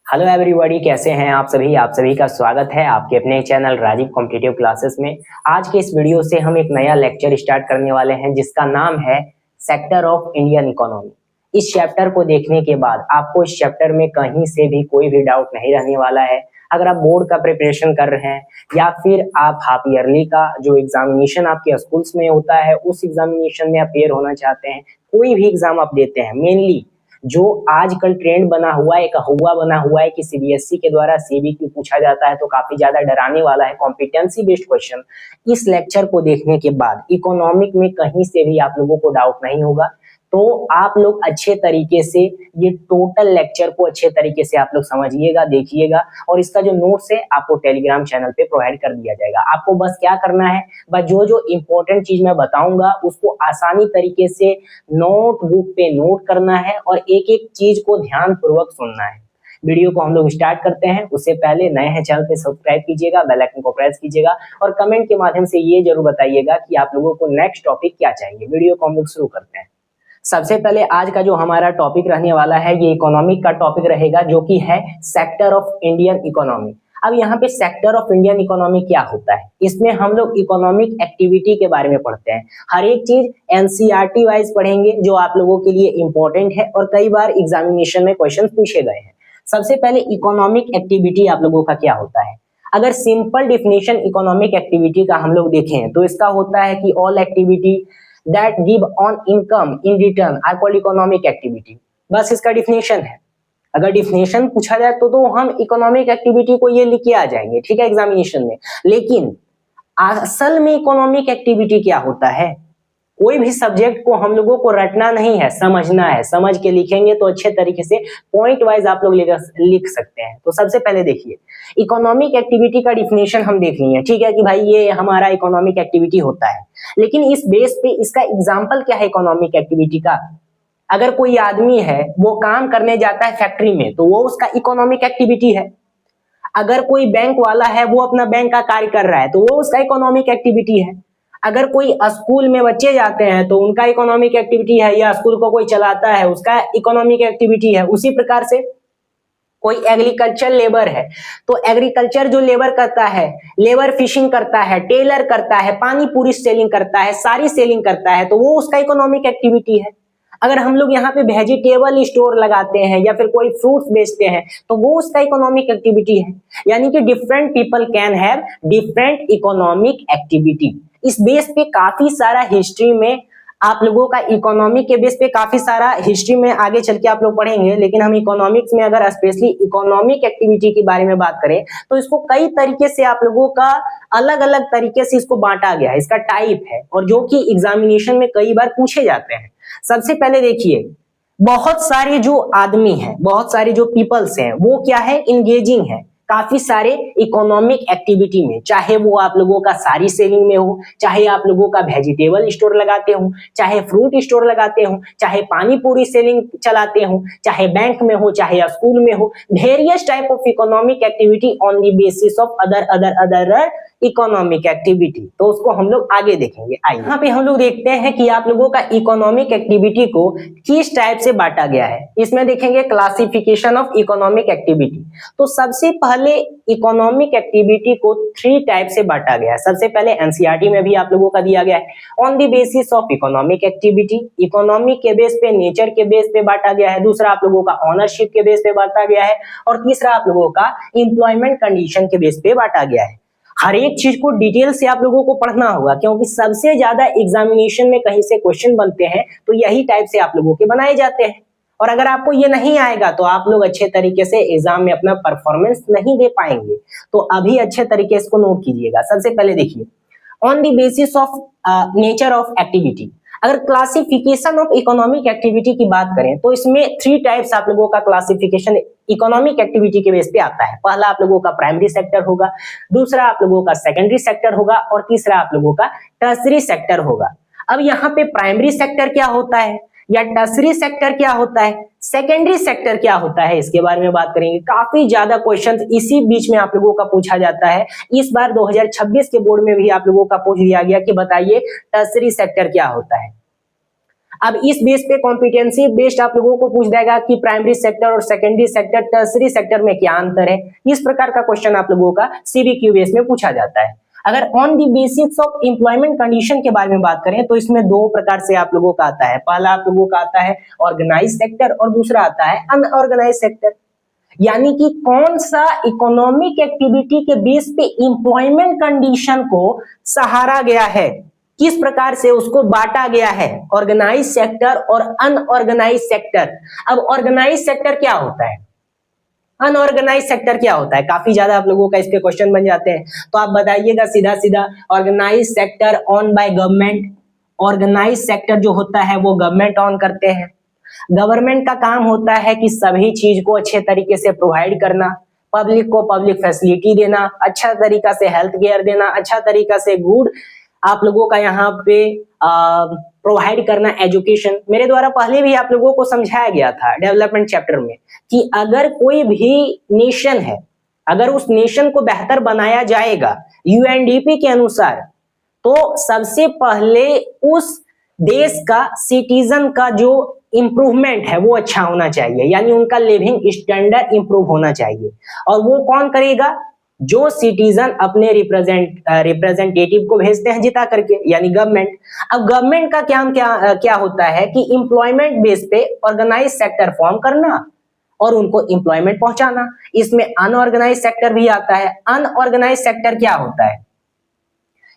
Hello everybody, कैसे हैं आप सभी का स्वागत है आपके अपने चैनल राजीव कॉम्पिटिटिव क्लासेस में। आज के इस वीडियो से हम एक नया लेक्चर स्टार्ट करने वाले हैं जिसका नाम है सेक्टर ऑफ इंडियन इकोनॉमी। इस चैप्टर को देखने के बाद आपको इस चैप्टर में कहीं से भी कोई भी डाउट नहीं रहने वाला है। अगर आप बोर्ड का प्रिपरेशन कर रहे हैं या फिर आप हाफ ईयरली का जो एग्जामिनेशन आपके स्कूल्स में होता है उस एग्जामिनेशन में अपेयर होना चाहते हैं, कोई भी एग्जाम आप देते हैं, मेनली जो आजकल ट्रेंड बना हुआ है, एक हुआ बना हुआ है कि सीबीएसई के द्वारा सीबीक्यू पूछा जाता है तो काफी ज्यादा डराने वाला है कॉम्पिटेंसी बेस्ड क्वेश्चन। इस लेक्चर को देखने के बाद इकोनॉमिक में कहीं से भी आप लोगों को डाउट नहीं होगा। तो आप लोग अच्छे तरीके से ये टोटल लेक्चर को अच्छे तरीके से आप लोग समझिएगा, देखिएगा, और इसका जो नोट्स है आपको टेलीग्राम चैनल पे प्रोवाइड कर दिया जाएगा। आपको बस क्या करना है, बस जो जो इम्पोर्टेंट चीज मैं बताऊंगा उसको आसानी तरीके से नोटबुक पे नोट करना है और एक एक चीज को ध्यान पूर्वक सुनना है। वीडियो को हम लोग स्टार्ट करते हैं। उससे पहले नए हैं चैनल पे सब्सक्राइब कीजिएगा, बेल आइकन को प्रेस कीजिएगा और कमेंट के माध्यम से ये जरूर बताइएगा कि आप लोगों को नेक्स्ट टॉपिक क्या चाहिए। वीडियो को हम लोग शुरू करते हैं। सबसे पहले आज का जो हमारा टॉपिक रहने वाला है ये इकोनॉमिक का टॉपिक रहेगा, जो कि है सेक्टर ऑफ इंडियन इकोनॉमी। अब यहाँ पे सेक्टर ऑफ इंडियन इकोनॉमी क्या होता है, इसमें हम लोग इकोनॉमिक एक्टिविटी के बारे में पढ़ते हैं। हर एक चीज एनसीईआरटी वाइज पढ़ेंगे जो आप लोगों के लिए इंपॉर्टेंट है और कई बार एग्जामिनेशन में क्वेश्चन पूछे गए हैं। सबसे पहले इकोनॉमिक एक्टिविटी आप लोगों का क्या होता है। अगर सिंपल डिफिनेशन इकोनॉमिक एक्टिविटी का हम लोग देखें तो इसका होता है कि all activity that give on income in return are called economic activity। बस इसका डिफिनेशन है। अगर डिफिनेशन पूछा जाए तो हम इकोनॉमिक एक्टिविटी को ये लिख के आ जाएंगे, ठीक है, एग्जामिनेशन में। लेकिन असल में इकोनॉमिक एक्टिविटी क्या होता है, कोई भी सब्जेक्ट को हम लोगों को रटना नहीं है, समझना है। समझ के लिखेंगे तो अच्छे तरीके से पॉइंट वाइज आप लोग लिख सकते हैं। तो सबसे पहले देखिए इकोनॉमिक एक्टिविटी का डिफिनेशन हम देख लिए, ठीक है, कि भाई ये हमारा इकोनॉमिक एक्टिविटी होता है। लेकिन इस बेस पे इसका एग्जाम्पल क्या है इकोनॉमिक एक्टिविटी का। अगर कोई आदमी है वो काम करने जाता है फैक्ट्री में तो वो उसका इकोनॉमिक एक्टिविटी है। अगर कोई बैंक वाला है वो अपना बैंक का कार्य कर रहा है तो वो उसका इकोनॉमिक एक्टिविटी है। अगर कोई स्कूल में बच्चे जाते हैं तो उनका इकोनॉमिक एक्टिविटी है, या स्कूल को कोई चलाता है उसका इकोनॉमिक एक्टिविटी है। उसी प्रकार से कोई एग्रीकल्चर लेबर है तो एग्रीकल्चर जो लेबर करता है, लेबर फिशिंग करता है, टेलर करता है, पानी पूरी सेलिंग करता है, सारी सेलिंग करता है, तो वो उसका इकोनॉमिक एक्टिविटी है। अगर हम लोग यहाँ पे वेजिटेबल स्टोर लगाते हैं या फिर कोई फ्रूट्स बेचते हैं तो वो उसका इकोनॉमिक एक्टिविटी है। यानी कि different people can have different economic activity. इस बेस पे काफी सारा हिस्ट्री में आप लोगों का इकोनॉमिक के बेस पे काफी सारा हिस्ट्री में आगे चल के आप लोग पढ़ेंगे। लेकिन हम इकोनॉमिक्स में अगर स्पेशली इकोनॉमिक एक्टिविटी के बारे में बात करें तो इसको कई तरीके से आप लोगों का अलग अलग तरीके से इसको बांटा गया है, इसका टाइप है, और जो कि एग्जामिनेशन में कई बार पूछे जाते हैं। सबसे पहले देखिए बहुत सारे जो आदमी हैं, बहुत सारे जो पीपल्स हैं वो क्या है, इंगेजिंग है काफी सारे इकोनॉमिक एक्टिविटी में। चाहे वो आप लोगों का सारी सेलिंग में हो, चाहे आप लोगों का वेजिटेबल स्टोर लगाते हो, चाहे फ्रूट स्टोर लगाते हो, चाहे पानी पूरी सेलिंग चलाते हो, चाहे बैंक में हो, चाहे स्कूल में हो। Various type of economic activity on the basis of other economic activity. तो उसको हम लोग आगे देखेंगे। आइए यहाँ पे हम लोग देखते हैं कि आप लोगों का इकोनॉमिक एक्टिविटी को किस टाइप से बांटा गया है। इसमें देखेंगे क्लासिफिकेशन ऑफ इकोनॉमिक एक्टिविटी। तो सबसे पहले इकोनॉमिक एक्टिविटी को 3 टाइप से बांटा गया है। सबसे पहले एनसीईआरटी में भी आप लोगों का दिया गया है, on the basis of economic activity, economic के बेस पे, नेचर के बेस पे बांटा गया है। दूसरा आप लोगों का ऑनरशिप के बेस पे बांटा गया है और तीसरा आप लोगों का एम्प्लॉयमेंट कंडीशन के बेस पे बांटा गया है। हर एक चीज को डिटेल से आप लोगों को पढ़ना होगा, क्योंकि सबसे ज्यादा एग्जामिनेशन में कहीं से क्वेश्चन बनते हैं तो यही टाइप से आप लोगों के बनाए जाते हैं। और अगर आपको ये नहीं आएगा तो आप लोग अच्छे तरीके से एग्जाम में अपना परफॉर्मेंस नहीं दे पाएंगे। तो अभी अच्छे तरीके से इसको नोट कीजिएगा। सबसे पहले देखिए on the basis of nature of activity. अगर क्लासिफिकेशन ऑफ इकोनॉमिक एक्टिविटी की बात करें तो इसमें 3 टाइप्स आप लोगों का क्लासिफिकेशन इकोनॉमिक एक्टिविटी के बेस पे आता है। पहला आप लोगों का प्राइमरी सेक्टर होगा, दूसरा आप लोगों का सेकेंडरी सेक्टर होगा और तीसरा आप लोगों का टर्सरी सेक्टर होगा। अब यहाँ पे प्राइमरी सेक्टर क्या होता है या टर्सरी सेक्टर क्या होता है, सेकेंडरी सेक्टर क्या होता है, इसके बारे में बात करेंगे। काफी ज्यादा क्वेश्चन इसी बीच में आप लोगों का पूछा जाता है। इस बार 2026 के बोर्ड में भी आप लोगों का पूछ दिया गया कि बताइए टर्सरी सेक्टर क्या होता है। अब इस बेस पे कॉम्पिटेंसी बेस्ड आप लोगों को पूछ देगा कि प्राइमरी सेक्टर और सेकेंडरी सेक्टर, टर्सरी सेक्टर में क्या अंतर है। इस प्रकार का क्वेश्चन आप लोगों का सीबीक्यू बेस में पूछा जाता है। अगर on the basis of employment condition के बारे में बात करें तो इसमें दो प्रकार से आप लोगों का आता है। पहला आप लोगों का आता है ऑर्गेनाइज सेक्टर और दूसरा आता है अनऑर्गेनाइज सेक्टर। यानी कि कौन सा इकोनॉमिक एक्टिविटी के बेस पे एम्प्लॉयमेंट कंडीशन को सहारा गया है, किस प्रकार से उसको बांटा गया है, ऑर्गेनाइज सेक्टर और अनऑर्गेनाइज सेक्टर। अब ऑर्गेनाइज सेक्टर क्या होता है, अनऑर्गेनाइज सेक्टर क्या होता है, काफी ज्यादा आप लोगों का इस पे क्वेश्चन बन जाते हैं। तो आप बताइएगा सीधा सीधा, organise sector own by government. Organise sector जो होता है वो गवर्नमेंट ऑन करते हैं। गवर्नमेंट का काम होता है कि सभी चीज को अच्छे तरीके से प्रोवाइड करना, पब्लिक को पब्लिक फैसिलिटी देना, अच्छा तरीका से हेल्थ केयर देना, अच्छा तरीका से गुड आप लोगों का यहाँ पे प्रोवाइड करना एजुकेशन। मेरे द्वारा पहले भी आप लोगों को समझाया गया था डेवलपमेंट चैप्टर में कि अगर कोई भी नेशन है, अगर उस नेशन को बेहतर बनाया जाएगा यूएनडीपी के अनुसार, तो सबसे पहले उस देश का सिटीजन का जो इंप्रूवमेंट है वो अच्छा होना चाहिए, यानी उनका लिविंग स्टैंडर्ड इंप्रूव होना चाहिए। और वो कौन करेगा, जो सिटीजन अपने रिप्रेजेंटेटिव को भेजते हैं जिता करके, यानी गवर्नमेंट। अब गवर्नमेंट का क्या होता है कि एम्प्लॉयमेंट बेस पे ऑर्गेनाइज सेक्टर फॉर्म करना और उनको एम्प्लॉयमेंट पहुंचाना। इसमें अनऑर्गेनाइज सेक्टर भी आता है। अनऑर्गेनाइज सेक्टर क्या होता है,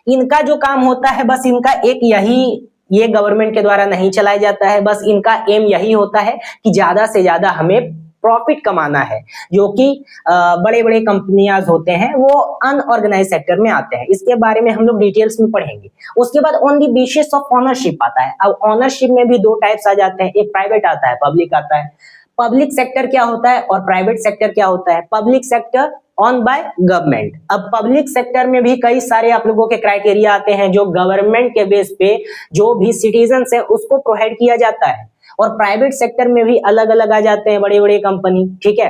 इनका जो काम होता है बस इनका एक यही, ये गवर्नमेंट के द्वारा नहीं चलाया जाता है, बस इनका एम यही होता है कि ज्यादा से ज्यादा हमें प्रॉफिट कमाना है। जो कि बड़े बड़े कंपनियां होते हैं वो अनऑर्गेनाइज सेक्टर में आते हैं। इसके बारे में हम लोग डिटेल्स में पढ़ेंगे। उसके बाद on the basis of ownership आता है। अब ओनरशिप में भी दो टाइप्स आ जाते हैं, एक प्राइवेट आता है, पब्लिक आता है। पब्लिक सेक्टर क्या होता है और प्राइवेट सेक्टर क्या होता है। Public sector own by government. अब पब्लिक सेक्टर में भी कई सारे आप लोगों के क्राइटेरिया आते हैं जो गवर्नमेंट के बेस पे जो भी सिटीजन है उसको प्रोवाइड किया जाता है। और प्राइवेट सेक्टर में भी अलग अलग आ जाते हैं बड़े बड़े कंपनी, ठीक है,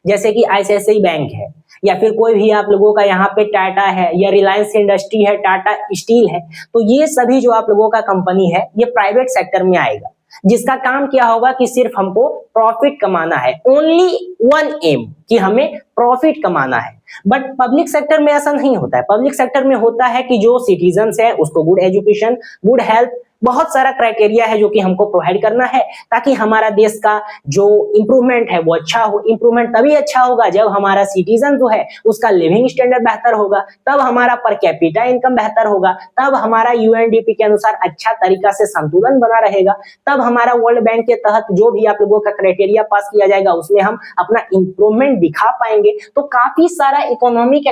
जैसे कि आईसीआईसीआई बैंक है, या फिर कोई भी आप लोगों का यहाँ पे टाटा है, या रिलायंस इंडस्ट्री है, टाटा स्टील है। तो ये सभी जो आप लोगों का कंपनी है ये प्राइवेट सेक्टर में आएगा, जिसका काम क्या होगा कि सिर्फ हमको प्रॉफिट कमाना है। ओनली वन एम कि हमें प्रॉफिट कमाना है। बट पब्लिक सेक्टर में ऐसा नहीं होता है। पब्लिक सेक्टर में होता है कि जो सिटीजन्स है उसको गुड एजुकेशन, गुड हेल्थ, बहुत सारा क्राइटेरिया है जो कि हमको प्रोवाइड करना है ताकि हमारा देश का जो इंप्रूवमेंट है वो अच्छा हो। इंप्रूवमेंट तभी अच्छा होगा जब हमारा सिटीजन जो है उसका लिविंग स्टैंडर्ड बेहतर होगा, तब हमारा पर कैपिटा इनकम बेहतर होगा, तब हमारा यूएनडीपी के अनुसार अच्छा तरीका से संतुलन बना रहेगा, तब हमारा वर्ल्ड बैंक के तहत जो भी आप लोगों का क्राइटेरिया पास किया जाएगा उसमें हम अपना इंप्रूवमेंट दिखा पाएंगे। तो काफी सारा इकोनॉमिक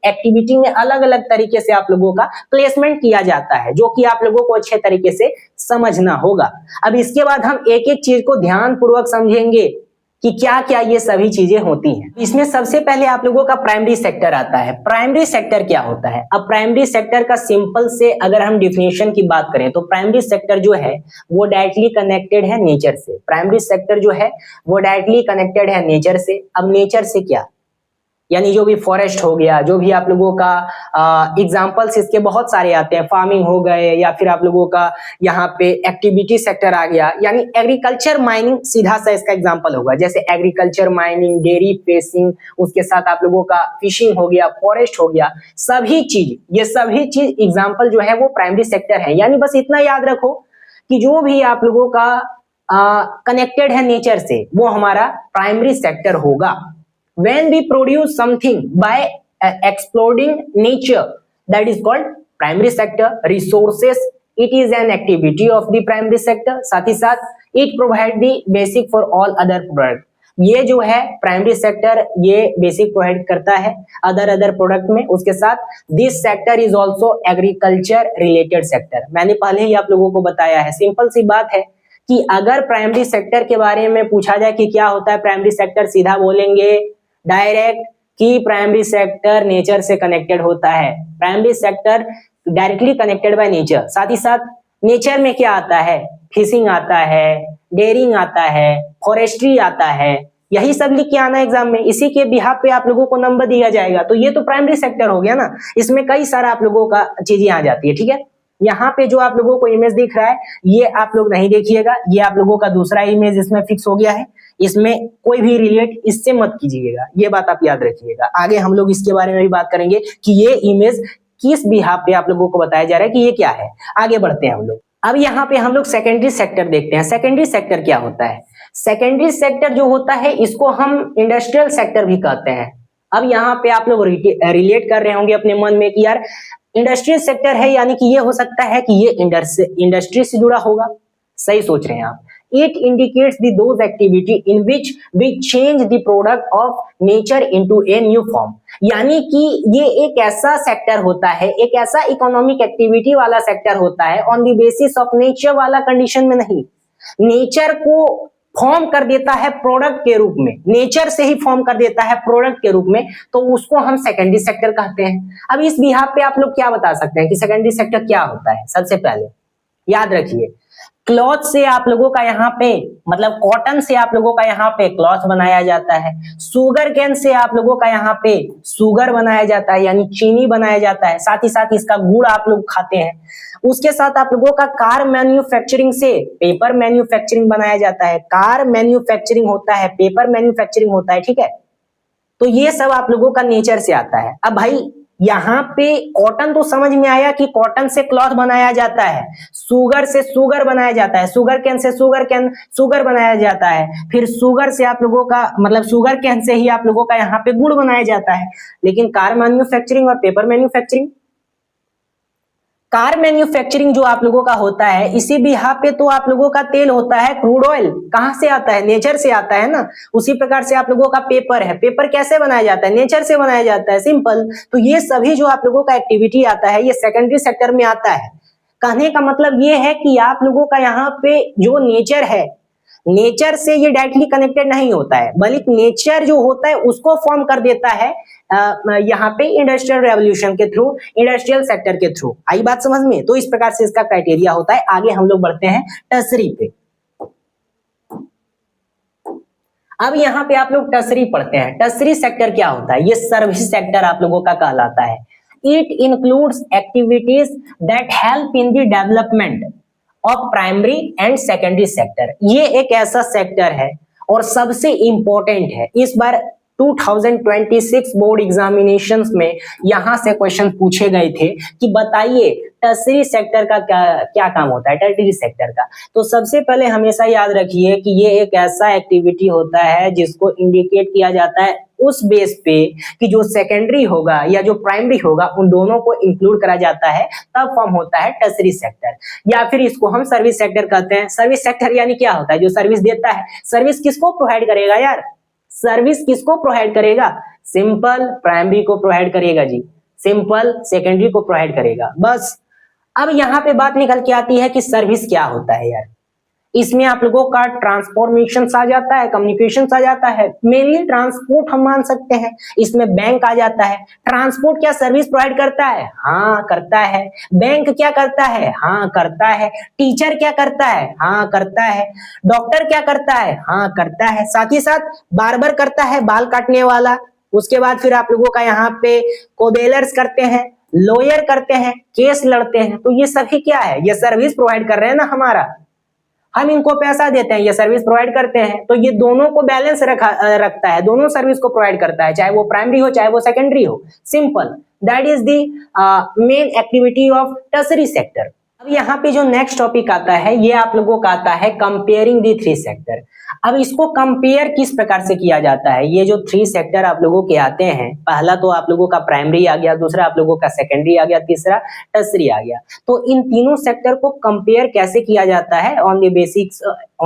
एक्टिविटी में अलग अलग तरीके से आप लोगों का प्लेसमेंट किया जाता है, जो कि आप लोगों को अच्छे तरीके से समझना होगा। अब इसके बाद हम एक एक चीज को ध्यान पूर्वक समझेंगे कि क्या क्या ये सभी चीजें होती हैं। इसमें सबसे पहले आप लोगों का प्राइमरी सेक्टर आता है। प्राइमरी सेक्टर क्या होता है। अब प्राइमरी सेक्टर का सिंपल से अगर हम डिफिनेशन की बात करें तो प्राइमरी सेक्टर जो है वो डायरेक्टली कनेक्टेड है नेचर से। प्राइमरी सेक्टर जो है वो डायरेक्टली कनेक्टेड है नेचर से। अब नेचर से क्या, यानी जो भी फॉरेस्ट हो गया, जो भी आप लोगों का एग्जांपल्स इसके बहुत सारे आते हैं, फार्मिंग हो गए, या फिर आप लोगों का यहाँ पे एक्टिविटी सेक्टर आ गया, यानी एग्रीकल्चर माइनिंग सीधा सा इसका एग्जांपल होगा। जैसे एग्रीकल्चर माइनिंग, डेयरी फेसिंग, उसके साथ आप लोगों का फिशिंग हो गया, फॉरेस्ट हो गया, सभी चीज, ये सभी चीज एग्जाम्पल जो है वो प्राइमरी सेक्टर है। यानी बस इतना याद रखो कि जो भी आप लोगों का कनेक्टेड है नेचर से वो हमारा प्राइमरी सेक्टर होगा। When we produce something by exploiting nature, that is called primary sector. Resources, it is an activity of the primary sector. साथ ही साथ it provide the basic for all other product. ये जो है primary sector ये basic provide करता है other product में। उसके साथ this sector is also agriculture related sector. मैंने पहले ही आप लोगों को बताया है, सिंपल सी बात है कि अगर प्राइमरी सेक्टर के बारे में पूछा जाए कि क्या होता है प्राइमरी सेक्टर, सीधा बोलेंगे डायरेक्ट कि प्राइमरी सेक्टर नेचर से कनेक्टेड होता है। Primary sector directly connected by nature. साथ ही साथ नेचर में क्या आता है, फिशिंग आता है, डेयरिंग आता है, फॉरेस्ट्री आता है, यही सब लिख के आना एग्जाम में। इसी के बिहाफ पे आप लोगों को नंबर दिया जाएगा। तो ये तो प्राइमरी सेक्टर हो गया ना, इसमें कई सारा आप लोगों का चीजें आ जाती है, ठीक है। यहाँ पे जो आप लोगों को इमेज दिख रहा है ये आप लोग नहीं देखिएगा, ये आप लोगों का दूसरा इमेज इसमें फिक्स हो गया है, इसमें कोई भी रिलेट इससे मत कीजिएगा, ये बात आप याद रखिएगा। आगे हम लोग इसके बारे में भी बात करेंगे कि ये इमेज किस बिहाफ पे आप लोगों को बताया जा रहा है कि ये क्या है। आगे बढ़ते हैं हम लोग। अब यहाँ पे हम लोग सेकेंडरी सेक्टर देखते हैं। सेकेंडरी सेक्टर क्या होता है? सेकेंडरी सेक्टर जो होता है इसको हम इंडस्ट्रियल सेक्टर भी कहते हैं। अब यहाँ पे आप लोग रिलेट कर रहे होंगे अपने मन में कि यार इंडस्ट्रियल सेक्टर है यानी कि ये हो सकता है कि ये इंडस्ट्री से जुड़ा होगा। सही सोच रहे हैं आप। It indicates those activity in which we change the product of nature into a new form। यानी कि ये एक ऐसा सेक्टर होता है, एक ऐसा इकोनॉमिक एक्टिविटी वाला सेक्टर होता है on the basis of nature वाला कंडीशन में नहीं, नेचर को फॉर्म कर देता है प्रोडक्ट के रूप में, नेचर से ही फॉर्म कर देता है प्रोडक्ट के रूप में, तो उसको हम सेकेंडरी सेक्टर कहते हैं। अब इस बिहाफ पे आप लोग क्या बता सकते हैं कि सेकेंडरी सेक्टर क्या होता है? सबसे पहले याद रखिए, क्लॉथ से आप लोगों का यहाँ पे मतलब कॉटन से आप लोगों का यहाँ पे क्लॉथ बनाया जाता है, शुगर केन से आप लोगों का यहाँ पे शुगर बनाया जाता है यानी चीनी बनाया जाता है, साथ ही साथ इसका गुड़ आप लोग खाते हैं। उसके साथ आप लोगों का कार मैन्युफैक्चरिंग से पेपर मैन्युफैक्चरिंग बनाया जाता है, कार मैन्युफैक्चरिंग होता है, पेपर मैन्युफैक्चरिंग होता है, ठीक है। तो ये सब आप लोगों का नेचर से आता है। अब भाई यहाँ पे कॉटन तो समझ में आया कि कॉटन से क्लॉथ बनाया जाता है, शुगर से शुगर बनाया जाता है, शुगर केन से शुगर केन शुगर बनाया जाता है, फिर शुगर से आप लोगों का मतलब शुगर केन से ही आप लोगों का यहाँ पे गुड़ बनाया जाता है। लेकिन कार मैन्युफैक्चरिंग और पेपर मैन्युफैक्चरिंग, कार मैन्युफैक्चरिंग जो आप लोगों का होता है इसी बिहाफ पे तो आप लोगों का तेल होता है, क्रूड ऑयल कहां से आता है? नेचर से आता है ना। उसी प्रकार से आप लोगों का पेपर है, पेपर कैसे बनाया जाता है? नेचर से बनाया जाता है, सिंपल। तो ये सभी जो आप लोगों का एक्टिविटी आता है ये सेकेंडरी सेक्टर में आता है। कहने का मतलब ये है कि आप लोगों का यहाँ पे जो नेचर है, नेचर से ये डायरेक्टली कनेक्टेड नहीं होता है, बल्कि नेचर जो होता है उसको फॉर्म कर देता है यहाँ पे इंडस्ट्रियल रेवोल्यूशन के थ्रू, इंडस्ट्रियल सेक्टर के थ्रू। आई बात समझ में? तो इस प्रकार से इसका क्राइटेरिया होता है। आगे हम लोग बढ़ते हैं टर्सरी पे। अब यहाँ पे आप लोग टर्सरी पढ़ते हैं। टर्सरी सेक्टर क्या होता है? ये सर्विस सेक्टर आप लोगों का कहलाता है। It includes activities that help in the development of primary and secondary sector. ये एक ऐसा सेक्टर है और सबसे इंपॉर्टेंट है। इस बार 2026 बोर्ड एग्जामिनेशंस में यहां से क्वेश्चन पूछे गए थे कि बताइए टर्सरी सेक्टर का क्या काम होता है, टर्सरी सेक्टर का। तो सबसे पहले हमेशा याद रखिए कि ये एक ऐसा एक्टिविटी होता है जिसको इंडिकेट किया जाता है उस बेस पे कि जो सेकेंडरी होगा या जो प्राइमरी होगा उन दोनों को इंक्लूड करा जाता है, तब फॉर्म होता है टर्सरी सेक्टर, या फिर इसको हम सर्विस सेक्टर कहते हैं। सर्विस सेक्टर यानी क्या होता है? जो सर्विस देता है। सर्विस किसको प्रोवाइड करेगा यार? सर्विस किसको प्रोवाइड करेगा? सिंपल, प्राइमरी को प्रोवाइड करेगा जी, सिंपल, सेकेंडरी को प्रोवाइड करेगा, बस। अब यहाँ पे बात निकल के आती है कि सर्विस क्या होता है यार। इसमें आप लोगों का ट्रांसफॉर्मेशन आ जाता है, कम्युनिकेशन आ जाता है, मेनली ट्रांसपोर्ट हम मान सकते हैं, इसमें बैंक आ जाता है। ट्रांसपोर्ट क्या सर्विस प्रोवाइड करता है? हाँ करता है। बैंक क्या करता है? हाँ करता है। टीचर क्या करता है? हाँ करता है। डॉक्टर क्या करता है? हाँ करता है। साथ ही साथ बार्बर करता है, बाल काटने वाला। उसके बाद फिर आप लोगों का यहाँ पे कोबेलर्स करते हैं, लॉयर करते हैं, केस लड़ते हैं। तो ये सभी क्या है? ये सर्विस प्रोवाइड कर रहे हैं ना हमारा, हम इनको पैसा देते हैं, ये सर्विस प्रोवाइड करते हैं। तो ये दोनों को बैलेंस रखता है, दोनों सर्विस को प्रोवाइड करता है, चाहे वो प्राइमरी हो चाहे वो सेकेंडरी हो, simple. That is the main activity of tertiary sector. अब यहाँ पे जो नेक्स्ट टॉपिक आता है ये आप लोगों का आता है कंपेयरिंग दी थ्री सेक्टर। अब इसको कंपेयर किस प्रकार से किया जाता है? ये जो थ्री सेक्टर आप लोगों के आते हैं, पहला तो आप लोगों का प्राइमरी आ गया, दूसरा आप लोगों का सेकेंडरी आ गया, तीसरा टर्सरी आ गया। तो इन तीनों सेक्टर को कंपेयर कैसे किया जाता है? On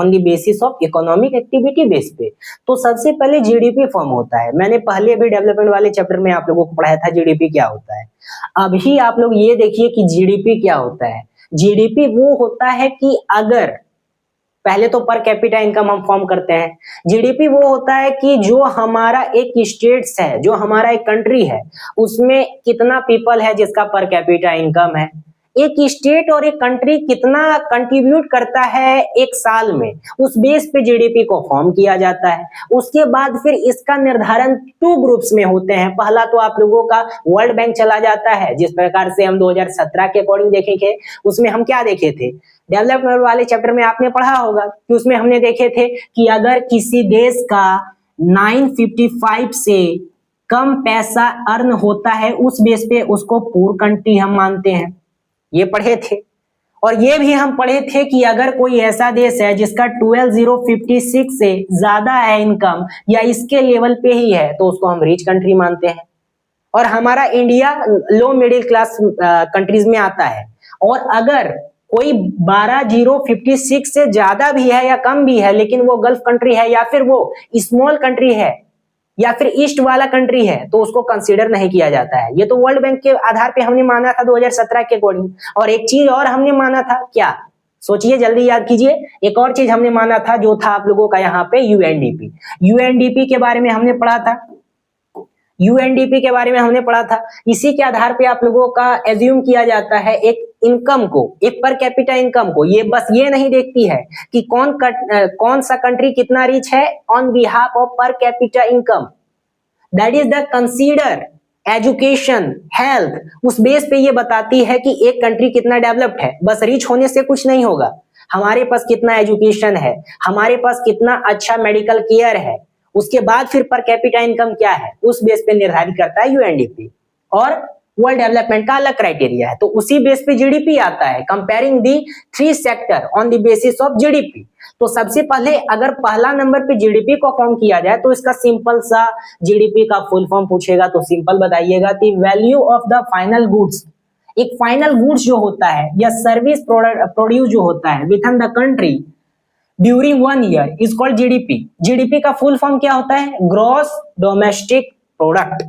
the basis of economic activity base पे। तो सबसे पहले जीडीपी फॉर्म होता है। मैंने पहले भी डेवलपमेंट वाले चैप्टर में आप लोगों को पढ़ाया था जीडीपी क्या होता है। अभी आप लोग ये देखिए कि जीडीपी क्या होता है। जीडीपी वो होता है कि अगर पहले तो पर कैपिटा इनकम हम फॉर्म करते हैं। जीडीपी वो होता है कि जो हमारा एक स्टेट्स है, जो हमारा एक कंट्री है, उसमें कितना पीपल है जिसका पर कैपिटा इनकम है। एक स्टेट और एक कंट्री कितना कंट्रीब्यूट करता है एक साल में, उस बेस पे जीडीपी को फॉर्म किया जाता है। उसके बाद फिर इसका निर्धारण 2 ग्रुप्स में होते हैं। पहला तो आप लोगों का वर्ल्ड बैंक चला जाता है, जिस प्रकार से हम 2017 के अकॉर्डिंग देखेंगे, उसमें हम क्या देखे थे, डेवलपमेंट वाले चैप्टर में आपने पढ़ा होगा कि उसमें हमने देखे थे कि अगर किसी देश का 955 से कम पैसा अर्न होता है, उस बेस पे उसको पुअर कंट्री हम मानते हैं, ये पढ़े थे। और ये भी हम पढ़े थे कि अगर कोई ऐसा देश है जिसका 12,056 से ज्यादा है इनकम या इसके लेवल पे ही है, तो उसको हम रिच कंट्री मानते हैं। और हमारा India low middle class countries में आता है। और अगर कोई 12,056 से ज्यादा भी है या कम भी है, लेकिन वो गल्फ कंट्री है या फिर वो स्मॉल कंट्री है या फिर ईस्ट वाला कंट्री है, तो उसको कंसीडर नहीं किया जाता है। ये तो वर्ल्ड बैंक के आधार पे हमने माना था 2017 के अकॉर्डिंग। और एक चीज और हमने माना था, क्या सोचिए, जल्दी याद कीजिए। एक और चीज हमने माना था जो था आप लोगों का यहाँ पे यूएनडीपी। यूएनडीपी के बारे में हमने पढ़ा था, यूएनडीपी के बारे में हमने पढ़ा था। इसी के आधार पे आप लोगों का एज्यूम किया जाता है एक इनकम को, एक पर कैपिटा इनकम को। ये बस ये नहीं देखती है कि कौन सा कंट्री कितना रिच है on behalf of per capita income, that is the consider education, health, उस बेस पे ये बताती है कि एक कंट्री कितना डेवलप्ड है। बस रिच होने से कुछ नहीं होगा, हमारे पास कितना एजुकेशन है, हमारे पास कितना अच्छा मेडिकल केयर है, उसके बाद फिर पर कैपिटा इनकम क्या है, उस बेस पे निर्धारित करता है यूएनडीपी। और वर्ल्ड डेवलपमेंट का अलग क्राइटेरिया है, तो उसी बेस पे जीडीपी आता है, comparing the 3 sector on the basis of GDP. तो सबसे पहले अगर पहला नंबर पे जीडीपी को फॉर्म किया जाए, तो इसका सिंपल सा जीडीपी का फुल फॉर्म पूछेगा तो सिंपल बताइएगा कि value of the final goods. एक फाइनल गुड्स जो होता है या सर्विस प्रोड्यूस जो होता है with in the country during 1 year is called GDP. GDP का फुल फॉर्म क्या होता है, ग्रॉस डोमेस्टिक प्रोडक्ट।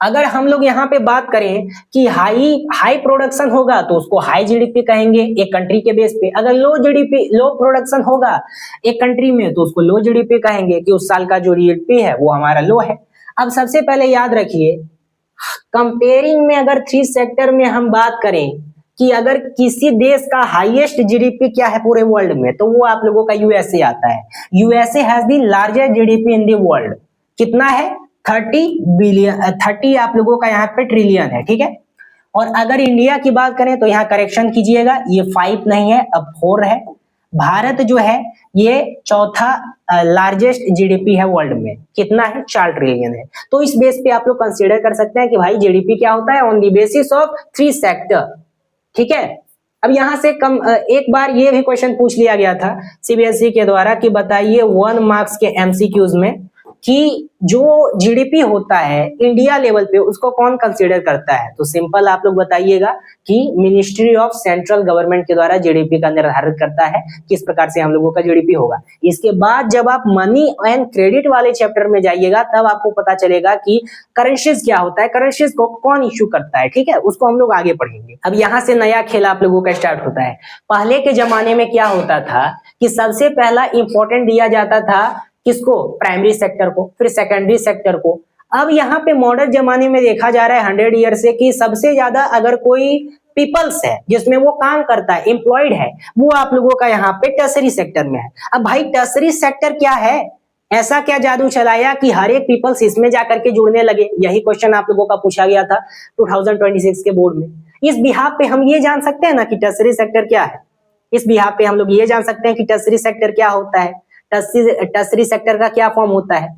अगर हम लोग यहाँ पे बात करें कि हाई प्रोडक्शन होगा तो उसको हाई जीडीपी कहेंगे एक कंट्री के बेस पे। अगर लो प्रोडक्शन होगा एक कंट्री में, तो उसको लो जीडीपी कहेंगे कि उस साल का जो जीडीपी है वो हमारा लो है। अब सबसे पहले याद रखिए, कंपेयरिंग में अगर 3 सेक्टर में हम बात करें कि अगर किसी देश का हाईएस्ट जीडीपी क्या है पूरे वर्ल्ड में, तो वो आप लोगों का यूएसए आता है। USA has the largest GDP in the world. कितना है, 30 आप लोगों का यहाँ पे ट्रिलियन है, ठीक है। और अगर इंडिया की बात करें तो यहाँ करेक्शन कीजिएगा, ये 5 नहीं है, अब 4 है। भारत जो है ये चौथा लार्जेस्ट जीडीपी है वर्ल्ड में, कितना है, 4 ट्रिलियन है। तो इस बेस पे आप लोग कंसीडर कर सकते हैं कि भाई जीडीपी क्या होता है on the basis of 3 sector, ठीक है। अब यहां से एक बार ये भी क्वेश्चन पूछ लिया गया था सीबीएसई के द्वारा कि बताइए 1 मार्क्स के एमसीक्यूज में कि जो जीडीपी होता है इंडिया लेवल पे उसको कौन कंसीडर करता है। तो सिंपल आप लोग बताइएगा कि मिनिस्ट्री ऑफ सेंट्रल गवर्नमेंट के द्वारा जीडीपी का निर्धारित करता है किस प्रकार से हम लोगों का जीडीपी होगा। इसके बाद जब आप मनी एंड क्रेडिट वाले चैप्टर में जाइएगा तब आपको पता चलेगा कि करेंसीज क्या होता है, करेंसीज को कौन इश्यू करता है, ठीक है, उसको हम लोग आगे पढ़ेंगे। अब यहाँ से नया खेल आप लोगों का स्टार्ट होता है। पहले के जमाने में क्या होता था कि सबसे पहला इंपॉर्टेंट दिया जाता था किसको, प्राइमरी सेक्टर को, फिर सेकेंडरी सेक्टर को। अब यहाँ पे मॉडर्न जमाने में देखा जा रहा है 100 ईयर से कि सबसे ज्यादा अगर कोई पीपल्स है जिसमें वो काम करता है, एम्प्लॉयड है, वो आप लोगों का यहाँ पे टर्सरी सेक्टर में है। अब भाई टर्सरी सेक्टर क्या है, ऐसा क्या जादू चलाया कि हर एक पीपल्स इसमें जाकर के जुड़ने लगे। यही क्वेश्चन आप लोगों का पूछा गया था 2026 के बोर्ड में। इस बिहाफ पे हम ये जान सकते हैं ना कि टर्सरी सेक्टर क्या है। इस बिहाफ पे हम लोग ये जान सकते हैं कि टर्सरी सेक्टर क्या होता है, टर्सरी सेक्टर का क्या फॉर्म होता है।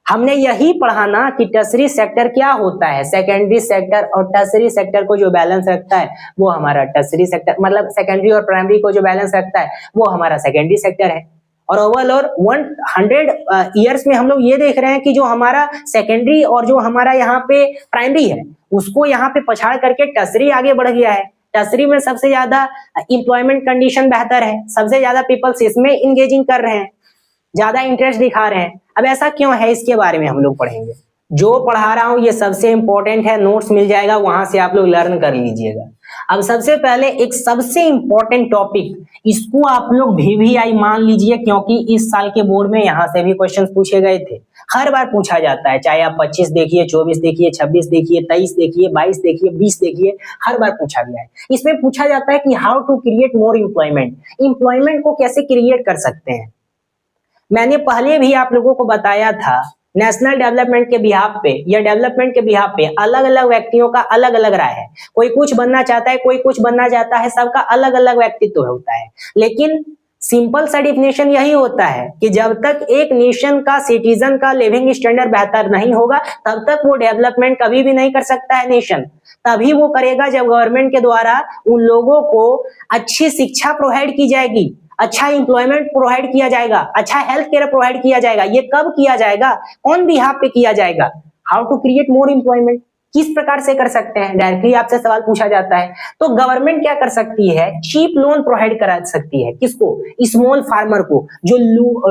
हमने यही पढ़ा ना कि टर्सरी सेक्टर क्या होता है। सेकेंडरी सेक्टर और टर्सरी सेक्टर को जो बैलेंस रखता है वो हमारा टर्सरी सेक्टर, मतलब सेकेंडरी और प्राइमरी को जो बैलेंस रखता है वो हमारा सेकेंडरी सेक्टर है। और ओवरऑल और 100 ईयर्स में हम लोग ये देख रहे हैं कि जो हमारा सेकेंडरी और जो हमारा यहाँ पे प्राइमरी है उसको यहाँ पे पछाड़ करके टर्सरी आगे बढ़ गया है। टर्सरी में सबसे ज्यादा एम्प्लॉयमेंट कंडीशन बेहतर है, सबसे ज्यादा पीपल्स इसमें इंगेजिंग कर रहे हैं, ज्यादा इंटरेस्ट दिखा रहे हैं। अब ऐसा क्यों है इसके बारे में हम लोग पढ़ेंगे। जो पढ़ा रहा हूं ये सबसे इंपॉर्टेंट है, नोट्स मिल जाएगा, वहां से आप लोग लर्न कर लीजिएगा। अब सबसे पहले एक सबसे इंपॉर्टेंट टॉपिक, इसको आप लोग VVI मान लीजिए, क्योंकि इस साल के बोर्ड में यहां से भी क्वेश्चन पूछे गए थे, हर बार पूछा जाता है, चाहे आप 25 देखिए, 24 देखिए, 26 देखिए, 23 देखिए, 22 देखिए, 20 देखिए, हर बार पूछा गया है। इसमें पूछा जाता है कि how to create more employment, employment को कैसे क्रिएट कर सकते हैं। मैंने पहले भी आप लोगों को बताया था, नेशनल डेवलपमेंट के बिहाफ पे या डेवलपमेंट के बिहाफ पे अलग अलग व्यक्तियों का अलग अलग राय है, कोई कुछ बनना चाहता है, कोई कुछ बनना चाहता है, सबका अलग अलग व्यक्तित्व होता है, लेकिन सिंपल सा डिफिनेशन यही होता है कि जब तक एक नेशन का सिटीजन का लिविंग स्टैंडर्ड बेहतर नहीं होगा तब तक वो डेवलपमेंट कभी भी नहीं कर सकता है नेशन। तभी वो करेगा जब गवर्नमेंट के द्वारा उन लोगों को अच्छी शिक्षा प्रोवाइड की जाएगी, अच्छा एम्प्लॉयमेंट प्रोवाइड किया जाएगा, अच्छा हेल्थ केयर प्रोवाइड किया जाएगा। ये कब किया जाएगा, कौन बिहाफ पे किया जाएगा, how to create more employment, किस प्रकार से कर सकते हैं, डायरेक्टली आपसे सवाल पूछा जाता है। तो गवर्नमेंट क्या कर सकती है, चीप लोन प्रोवाइड करा सकती है, किसको, स्मॉल फार्मर को, जो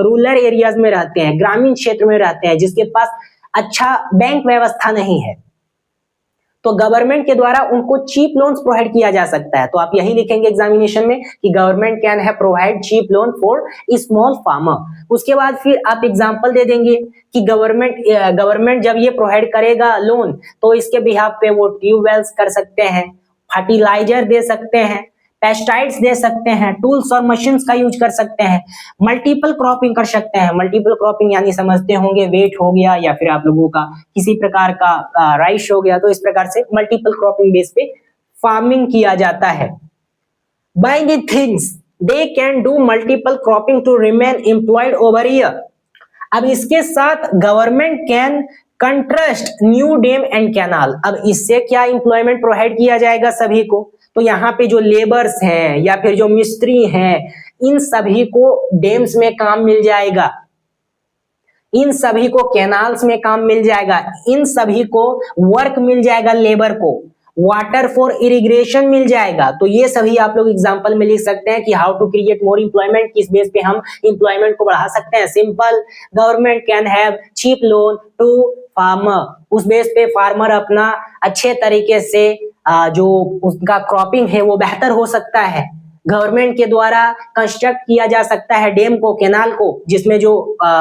रूरल एरियाज में रहते हैं, ग्रामीण क्षेत्र में रहते हैं, जिसके पास अच्छा बैंक व्यवस्था नहीं है, तो गवर्नमेंट के द्वारा उनको चीप लोन्स प्रोवाइड किया जा सकता है। तो आप यही लिखेंगे एग्जामिनेशन में कि गवर्नमेंट कैन है provide cheap loan for small farmer. उसके बाद फिर आप एग्जांपल दे देंगे कि गवर्नमेंट जब ये प्रोवाइड करेगा लोन तो इसके बिहाफ पे वो ट्यूबवेल्स कर सकते हैं, फर्टिलाइजर दे सकते हैं, पेस्टिसाइड्स दे सकते हैं, टूल्स और मशीन्स का यूज कर सकते हैं, मल्टीपल क्रॉपिंग कर सकते हैं। मल्टीपल क्रॉपिंग यानी समझते होंगे वेट हो गया या फिर आप लोगों का किसी प्रकार का राइस हो गया, तो इस प्रकार से मल्टीपल क्रॉपिंग बेस पे फार्मिंग किया जाता है। By the things they can do multiple cropping to remain employed over year. अब इसके साथ government can construct new dam and canal. अब इससे क्या एम्प्लॉयमेंट प्रोवाइड किया जाएगा सभी को, तो यहाँ पे जो लेबर्स हैं या फिर जो मिस्त्री हैं, इन सभी को डैम्स में काम मिल जाएगा, इन सभी को कैनाल्स में काम मिल जाएगा, इन सभी को वर्क मिल जाएगा, लेबर को वाटर फॉर इरिगेशन मिल जाएगा। तो ये सभी आप लोग एग्जांपल में लिख सकते हैं कि how to create more employment, किस बेस पे हम एम्प्लॉयमेंट को बढ़ा सकते हैं। Simple, government can have cheap loan to farmer, उस बेस पे फार्मर अपना अच्छे तरीके से जो उसका क्रॉपिंग है वो बेहतर हो सकता है। गवर्नमेंट के द्वारा कंस्ट्रक्ट किया जा सकता है डैम को, कैनाल को, जिसमें जो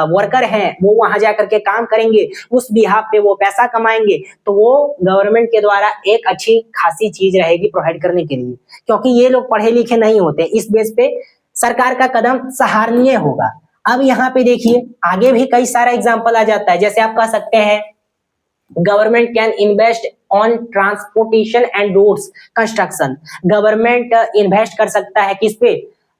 वर्कर हैं वो वहां जाकर के काम करेंगे, उस बिहाफ पे वो पैसा कमाएंगे, तो वो गवर्नमेंट के द्वारा एक अच्छी खासी चीज रहेगी प्रोवाइड करने के लिए, क्योंकि ये लोग पढ़े लिखे नहीं होते। इस बेस पे सरकार का कदम सराहनीय होगा। अब यहाँ पे देखिए आगे भी कई सारा एग्जाम्पल आ जाता है, जैसे आप कह सकते हैं government can invest on transportation and roads construction. Government invest कर सकता है किस पे,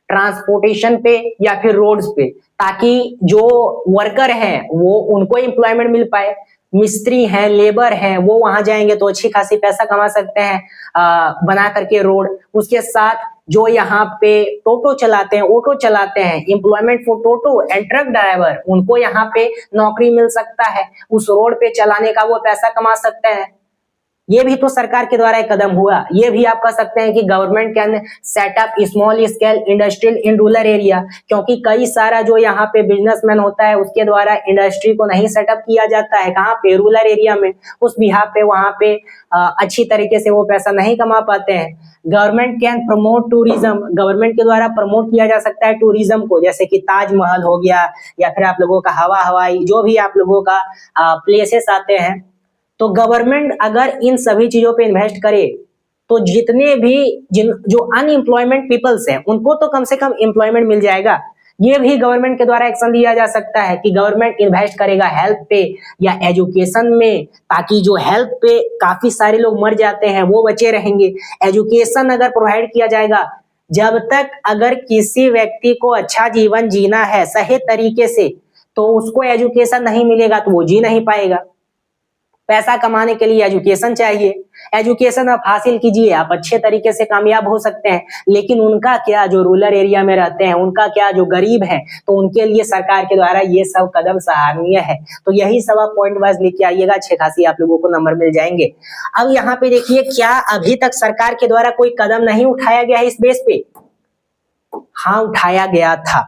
ट्रांसपोर्टेशन पे या फिर रोड्स पे, ताकि जो वर्कर हैं वो उनको एम्प्लॉयमेंट मिल पाए, मिस्त्री हैं, लेबर हैं, वो वहां जाएंगे तो अच्छी खासी पैसा कमा सकते हैं बना करके रोड। उसके साथ जो यहाँ पे टोटो चलाते हैं, ऑटो चलाते हैं, employment for Toto and truck driver, उनको यहाँ पे नौकरी मिल सकता है, उस रोड पे चलाने का वो पैसा कमा सकते हैं। ये भी तो सरकार के द्वारा एक कदम हुआ। ये भी आप कह सकते हैं कि government can set up small scale industrial in rural area, क्योंकि कई सारा जो यहाँ पे बिजनेसमैन होता है उसके द्वारा इंडस्ट्री को नहीं सेटअप किया जाता है, कहाँ पे, रूरल एरिया में, उस बिहाफ पे वहां पे अच्छी तरीके से वो पैसा नहीं कमा पाते हैं। Government can promote tourism, government के द्वारा प्रमोट किया जा सकता है टूरिज्म को, जैसे कि ताजमहल हो गया या फिर आप लोगों का हवाई जो भी आप लोगों का प्लेसेस आते हैं। तो गवर्नमेंट अगर इन सभी चीजों पे इन्वेस्ट करे तो जितने भी जो अनएम्प्लॉयमेंट पीपल्स हैं उनको तो कम से कम एम्प्लॉयमेंट मिल जाएगा। ये भी गवर्नमेंट के द्वारा एक्शन लिया जा सकता है कि गवर्नमेंट इन्वेस्ट करेगा हेल्थ पे या एजुकेशन में, ताकि जो हेल्थ पे काफी सारे लोग मर जाते हैं वो बचे रहेंगे। एजुकेशन अगर प्रोवाइड किया जाएगा, जब तक अगर किसी व्यक्ति को अच्छा जीवन जीना है सही तरीके से तो उसको एजुकेशन नहीं मिलेगा तो वो जी नहीं पाएगा। पैसा कमाने के लिए एजुकेशन चाहिए, एजुकेशन आप हासिल कीजिए, आप अच्छे तरीके से कामयाब हो सकते हैं। लेकिन उनका क्या, जो रूरल एरिया में रहते हैं, उनका क्या, जो गरीब है, तो उनके लिए सरकार के द्वारा ये सब कदम सराहनीय है। तो यही सब आप पॉइंट वाइज लिख के आइएगा, अच्छे खासी आप लोगों को नंबर मिल जाएंगे। अब यहाँ पे देखिए, क्या अभी तक सरकार के द्वारा कोई कदम नहीं उठाया गया है इस बेस पे? हाँ, उठाया गया था।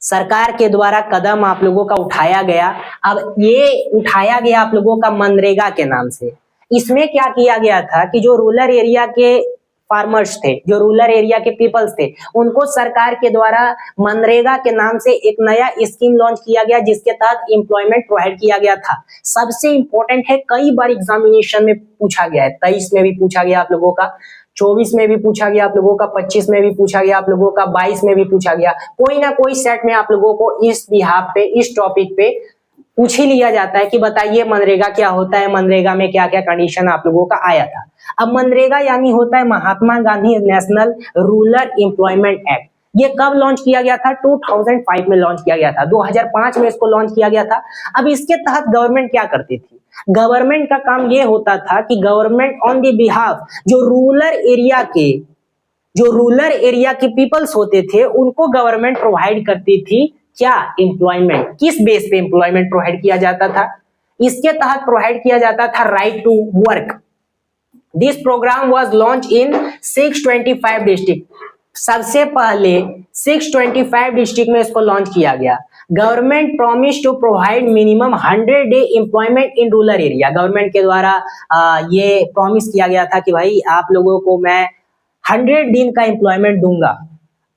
सरकार के द्वारा कदम आप लोगों का उठाया गया। अब ये उठाया गया आप लोगों का मनरेगा के नाम से। इसमें क्या किया गया था कि जो रूरल एरिया के फार्मर्स थे, जो रूरल एरिया के पीपल्स थे, उनको सरकार के द्वारा मनरेगा के नाम से एक नया स्कीम लॉन्च किया गया, जिसके तहत एम्प्लॉयमेंट प्रोवाइड किया गया था। सबसे इंपॉर्टेंट है, कई बार एग्जामिनेशन में पूछा गया है, 23 में भी पूछा गया आप लोगों का, 24 में भी पूछा गया आप लोगों का, 25 में भी पूछा गया आप लोगों का, 22 में भी पूछा गया। कोई ना कोई सेट में आप लोगों को इस बिहाफ पे, इस टॉपिक पे पूछ ही लिया जाता है कि बताइए मनरेगा क्या होता है, मनरेगा में क्या क्या कंडीशन आप लोगों का आया था। अब मनरेगा यानी होता है Mahatma Gandhi national rural employment act. ये कब लॉन्च किया गया था? 2005 में लॉन्च किया गया था, 2005 में इसको लॉन्च किया गया था। अब इसके तहत गवर्नमेंट क्या करती थी? गवर्नमेंट का काम ये होता था कि गवर्नमेंट ऑन द बिहाफ जो रूरल एरिया के पीपल्स होते थे, उनको गवर्नमेंट प्रोवाइड करती थी क्या? एम्प्लॉयमेंट। किस बेस पे एम्प्लॉयमेंट प्रोवाइड किया जाता था? इसके तहत प्रोवाइड किया जाता था right to work. This programme was launch in 625 district. सबसे पहले 625 डिस्ट्रिक्ट में इसको लॉन्च किया गया। Government promise to provide minimum 100 day employment in rural area. Government के द्वारा ये प्रॉमिस किया गया था कि भाई आप लोगों को मैं 100 दिन का एम्प्लॉयमेंट दूंगा।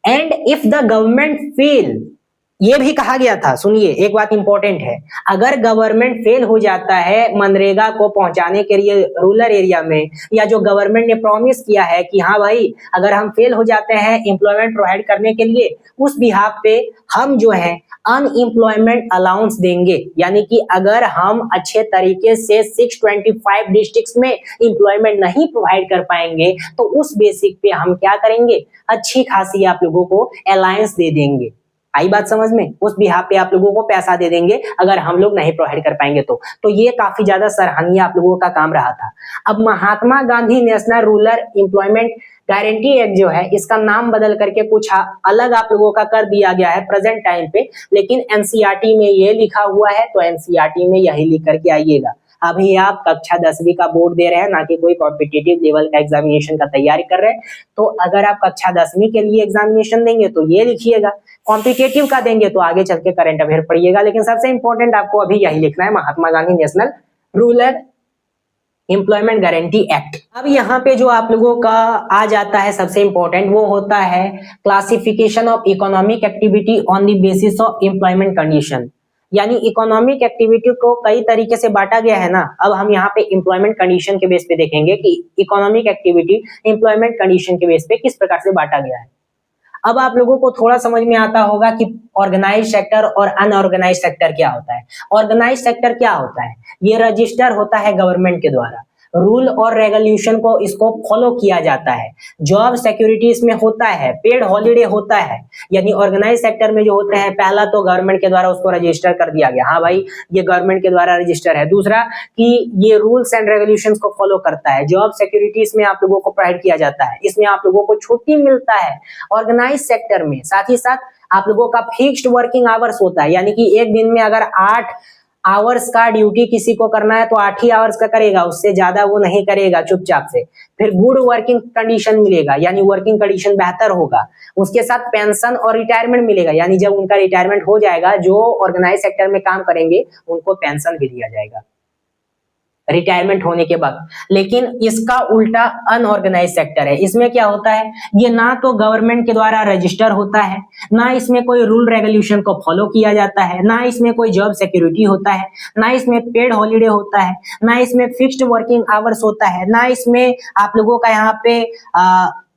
And if the government fail, ये भी कहा गया था, सुनिए एक बात इंपॉर्टेंट है, अगर गवर्नमेंट फेल हो जाता है मनरेगा को पहुंचाने के लिए रूरल एरिया में, या जो गवर्नमेंट ने प्रॉमिस किया है कि हाँ भाई अगर हम फेल हो जाते हैं एम्प्लॉयमेंट प्रोवाइड करने के लिए, उस बिहाफ पे हम जो है अनएम्प्लॉयमेंट अलाउंस देंगे। यानी कि अगर हम अच्छे तरीके से 625 डिस्ट्रिक्ट्स में एम्प्लॉयमेंट नहीं प्रोवाइड कर पाएंगे, तो उस बेसिक पे हम क्या करेंगे? अच्छी खासी आप लोगों को अलायंस दे देंगे। आई बात समझ में? उस बिहाफ पे आप लोगों को पैसा दे देंगे अगर हम लोग नहीं प्रोवाइड कर पाएंगे तो ये काफी ज्यादा सराहनीय आप लोगों का काम रहा था। अब Mahatma Gandhi national rural employment guarantee act जो है, इसका नाम बदल करके कुछ अलग आप लोगों का कर दिया गया है प्रेजेंट टाइम पे, लेकिन एनसीईआरटी में ये लिखा हुआ है, तो एनसीईआरटी में यही लिख करके आइएगा। अभी आप कक्षा 10वीं का बोर्ड दे रहे हैं, ना कि कोई कॉम्पिटिटिव लेवल का एग्जामिनेशन का तैयारी कर रहे हैं, तो अगर आप कक्षा 10वीं के लिए एग्जामिनेशन देंगे तो ये लिखिएगा, कॉम्पिटिटिव का देंगे तो आगे चल के करंट अफेयर पढ़िएगा, लेकिन सबसे इंपॉर्टेंट आपको अभी यही लिखना है, Mahatma Gandhi national rural employment guarantee act. अब यहाँ पे जो आप लोगों का आ जाता है सबसे इंपॉर्टेंट, वो होता है classification of economic activity on the basis of employment condition. यानी इकोनॉमिक एक्टिविटी को कई तरीके से बांटा गया है ना। अब हम यहाँ पे एम्प्लॉयमेंट कंडीशन के बेस पे देखेंगे कि इकोनॉमिक एक्टिविटी एम्प्लॉयमेंट कंडीशन के बेस पे किस प्रकार से बांटा गया है। अब आप लोगों को थोड़ा समझ में आता होगा कि ऑर्गेनाइज सेक्टर और अनऑर्गेनाइज सेक्टर क्या होता है। ऑर्गेनाइज सेक्टर क्या होता है? ये रजिस्टर होता है गवर्नमेंट के द्वारा, रूल और रेगुलेशन को इसको फॉलो किया जाता है, जॉब सिक्योरिटी इसमें होता है, पेड हॉलीडे होता है। यानी ऑर्गेनाइज सेक्टर में जो होते हैं, पहला तो गवर्नमेंट के द्वारा उसको रजिस्टर कर दिया गया, हाँ भाई ये गवर्नमेंट के द्वारा रजिस्टर है। दूसरा कि ये रूल्स एंड रेगुलेशंस को फॉलो करता है, जॉब सिक्योरिटी इसमें आप लोगों को प्रोवाइड किया जाता है, इसमें आप लोगों को छुट्टी मिलता है ऑर्गेनाइज सेक्टर में। साथ ही साथ आप लोगों का फिक्स्ड वर्किंग आवर्स होता है, यानी कि एक दिन में अगर 8 आवर्स का ड्यूटी किसी को करना है तो 8 ही आवर्स का करेगा, उससे ज्यादा वो नहीं करेगा चुपचाप से। फिर गुड वर्किंग कंडीशन मिलेगा, यानी वर्किंग कंडीशन बेहतर होगा। उसके साथ पेंशन और रिटायरमेंट मिलेगा, यानी जब उनका रिटायरमेंट हो जाएगा, जो ऑर्गेनाइज सेक्टर में काम करेंगे उनको पेंशन भी दिया जाएगा रिटायरमेंट होने के बाद। लेकिन इसका उल्टा अनऑर्गेनाइज सेक्टर है, इसमें क्या होता है? ये ना तो गवर्नमेंट के द्वारा रजिस्टर होता है, ना इसमें कोई रूल रेगुलेशन को फॉलो किया जाता है, ना इसमें कोई जॉब सिक्योरिटी होता है, ना इसमें पेड हॉलीडे होता है, ना इसमें फिक्स्ड वर्किंग आवर्स होता है, ना इसमें आप लोगों का यहाँ पे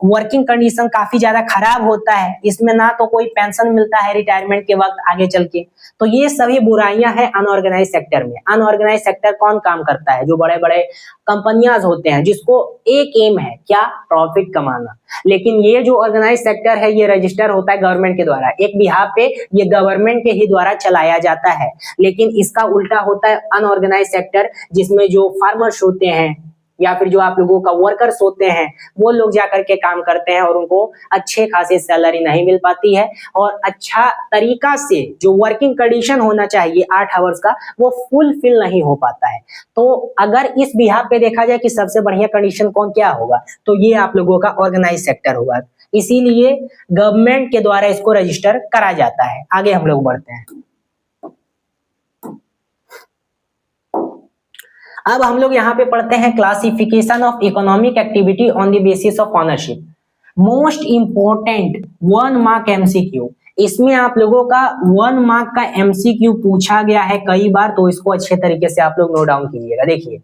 वर्किंग कंडीशन काफी ज्यादा खराब होता है, इसमें ना तो कोई पेंशन मिलता है रिटायरमेंट के वक्त आगे चल के। तो ये सभी बुराइयां हैं अनऑर्गेनाइज सेक्टर में। अनऑर्गेनाइज सेक्टर कौन काम करता है? जो बड़े बड़े कंपनियां होते हैं, जिसको एक एम है क्या? प्रॉफिट कमाना। लेकिन ये जो ऑर्गेनाइज सेक्टर है, ये रजिस्टर होता है गवर्नमेंट के द्वारा, एक बिहाफ पे ये गवर्नमेंट के ही द्वारा चलाया जाता है। लेकिन इसका उल्टा होता है अनऑर्गेनाइज सेक्टर, जिसमें जो फार्मर्स होते हैं या फिर जो आप लोगों का वर्कर्स होते हैं, वो लोग जाकर के काम करते हैं और उनको अच्छे खासे सैलरी नहीं मिल पाती है, और अच्छा तरीका से जो वर्किंग कंडीशन होना चाहिए 8 आवर्स का, वो फुलफिल नहीं हो पाता है। तो अगर इस बिहाफ पे देखा जाए कि सबसे बढ़िया कंडीशन कौन क्या होगा, तो ये आप लोगों का ऑर्गेनाइज सेक्टर होगा। इसीलिए गवर्नमेंट के द्वारा इसको रजिस्टर करा जाता है। आगे हम लोग बढ़ते हैं। अब हम लोग यहाँ पे पढ़ते हैं classification of economic activity on the basis of ownership. Most important 1 mark MCQ, इसमें आप लोगों का 1 मार्क का एमसीक्यू पूछा गया है कई बार, तो इसको अच्छे तरीके से आप लोग नोट डाउन कीजिएगा। देखिए,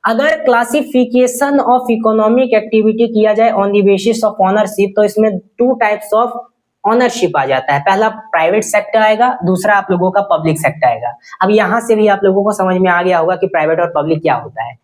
अगर क्लासिफिकेशन ऑफ इकोनॉमिक एक्टिविटी किया जाए on the basis of ownership, तो इसमें 2 टाइप्स ऑफ ऑनरशिप आ जाता है। पहला प्राइवेट सेक्टर आएगा, दूसरा आप लोगों का पब्लिक सेक्टर आएगा। अब यहां से भी आप लोगों को समझ में आ गया होगा कि प्राइवेट और पब्लिक क्या होता है।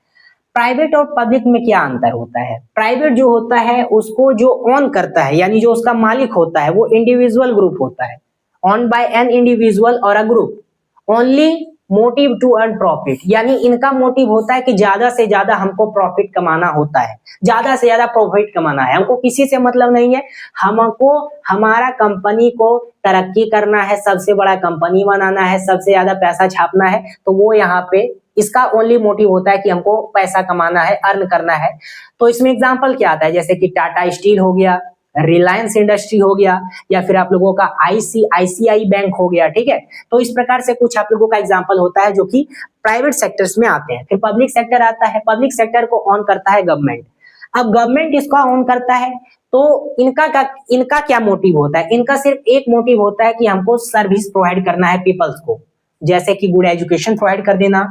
प्राइवेट और पब्लिक में क्या अंतर होता है? प्राइवेट जो होता है उसको जो ऑन करता है, यानी जो उसका मालिक होता है, वो इंडिविजुअल ग्रुप होता है, ऑन बाय एन इंडिविजुअल और a group. Only motive to earn profit, यानी इनका मोटिव होता है कि ज्यादा से ज्यादा हमको प्रॉफिट कमाना होता है, ज्यादा से ज्यादा प्रॉफिट कमाना है, हमको किसी से मतलब नहीं है, हमको हमारा कंपनी को तरक्की करना है, सबसे बड़ा कंपनी बनाना है, सबसे ज्यादा पैसा छापना है, तो वो यहाँ पे इसका ओनली मोटिव होता है कि हमको पैसा कमाना है, अर्न करना है। तो इसमें एग्जांपल क्या आता है, जैसे कि टाटा स्टील हो गया, रिलायंस इंडस्ट्री हो गया, या फिर आप लोगों का आईसीआईसीआई बैंक हो गया, ठीक है। तो इस प्रकार से कुछ आप लोगों का एग्जांपल होता है जो कि प्राइवेट सेक्टर्स में आते हैं। फिर पब्लिक सेक्टर आता है, पब्लिक सेक्टर को ऑन करता है गवर्नमेंट। अब गवर्नमेंट इसका ऑन करता है तो इनका क्या मोटिव होता है? इनका सिर्फ एक मोटिव होता है कि हमको सर्विस प्रोवाइड करना है पीपल्स को, जैसे कि गुड एजुकेशन प्रोवाइड कर देना,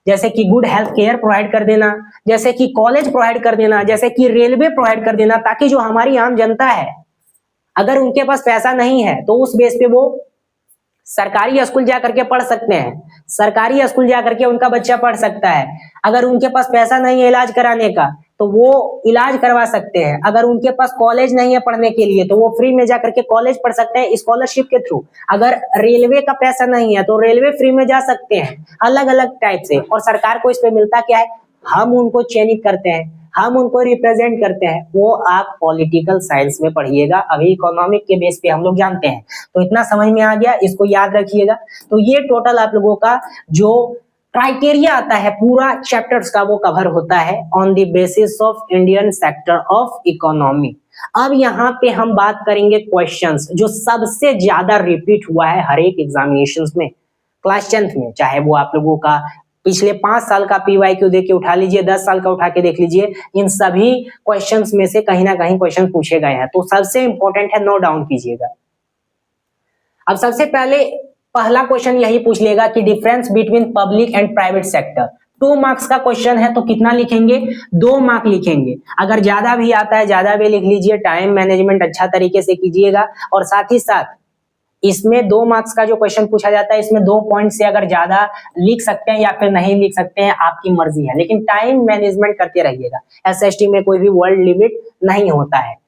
जैसे कि गुड हेल्थ केयर प्रोवाइड कर देना, जैसे कि कॉलेज प्रोवाइड कर देना, जैसे कि रेलवे प्रोवाइड कर देना, ताकि जो हमारी आम जनता है, अगर उनके पास पैसा नहीं है तो उस बेस पे वो सरकारी स्कूल जा करके पढ़ सकते हैं, सरकारी स्कूल जा करके उनका बच्चा पढ़ सकता है। अगर उनके पास पैसा नहीं है इलाज कराने का तो वो इलाज करवा सकते हैं। अगर उनके पास कॉलेज नहीं है पढ़ने के लिए तो वो फ्री में जा करके कॉलेज पढ़ सकते हैं स्कॉलरशिप के थ्रू। अगर रेलवे का पैसा नहीं है तो रेलवे फ्री में जा सकते हैं, अलग अलग टाइप से। और सरकार को इस पे मिलता क्या है? हम उनको चयनित करते हैं, हम उनको रिप्रेजेंट करते हैं। वो आप पॉलिटिकल साइंस में पढ़िएगा, अभी इकोनॉमिक के बेस पे हम लोग जानते हैं। तो इतना समझ में आ गया, इसको याद रखिएगा। तो ये टोटल आप लोगों का जो क्राइटेरिया आता है पूरा चैप्टर्स का, वो कवर होता है on the basis of Indian sector of economy. अब यहाँ पे हम बात करेंगे क्वेश्चंस जो सबसे ज्यादा रिपीट हुआ है हर एक एग्जामिनेशंस में, क्लास 10th में, चाहे वो आप लोगों का पिछले 5 साल का पीवाईक्यू देख के उठा लीजिए, 10 साल का उठा के देख लीजिए, इन सभी क्वेश्चंस में से कहीं ना कहीं क्वेश्चन पूछे गए हैं। तो सबसे इंपॉर्टेंट है, नोट डाउन कीजिएगा। अब सबसे पहले पहला क्वेश्चन यही पूछ लेगा कि difference between public and private sector. 2 marks का क्वेश्चन है तो कितना लिखेंगे? 2 मार्क लिखेंगे। अगर ज्यादा भी आता है ज्यादा भी लिख लीजिए, टाइम मैनेजमेंट अच्छा तरीके से कीजिएगा। और साथ ही साथ इसमें 2 मार्क्स का जो क्वेश्चन पूछा जाता है, इसमें 2 पॉइंट से अगर ज्यादा लिख सकते हैं या फिर नहीं लिख सकते हैं, आपकी मर्जी है, लेकिन टाइम मैनेजमेंट करते रहिएगा। एसएसटी में कोई भी वर्ड लिमिट नहीं होता है।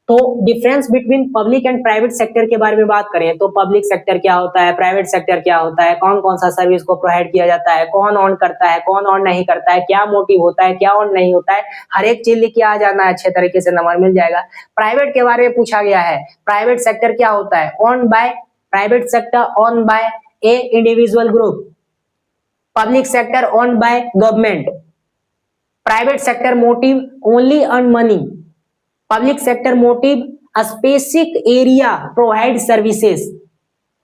तो difference between public and private sector के बारे में बात करें तो पब्लिक सेक्टर क्या होता है, प्राइवेट सेक्टर क्या होता है, कौन कौन सा सर्विस को प्रोवाइड किया जाता है, कौन ऑन करता है, कौन ऑन नहीं करता है, क्या मोटिव होता है, क्या ऑन नहीं होता है, हर एक चीज लिख के आ जाना, अच्छे तरीके से नंबर मिल जाएगा। प्राइवेट के बारे में पूछा गया है, प्राइवेट सेक्टर क्या होता है? Own by private sector own by a individual group, public sector own by government, private sector motive only earn money, public sector motive a specific area provide services,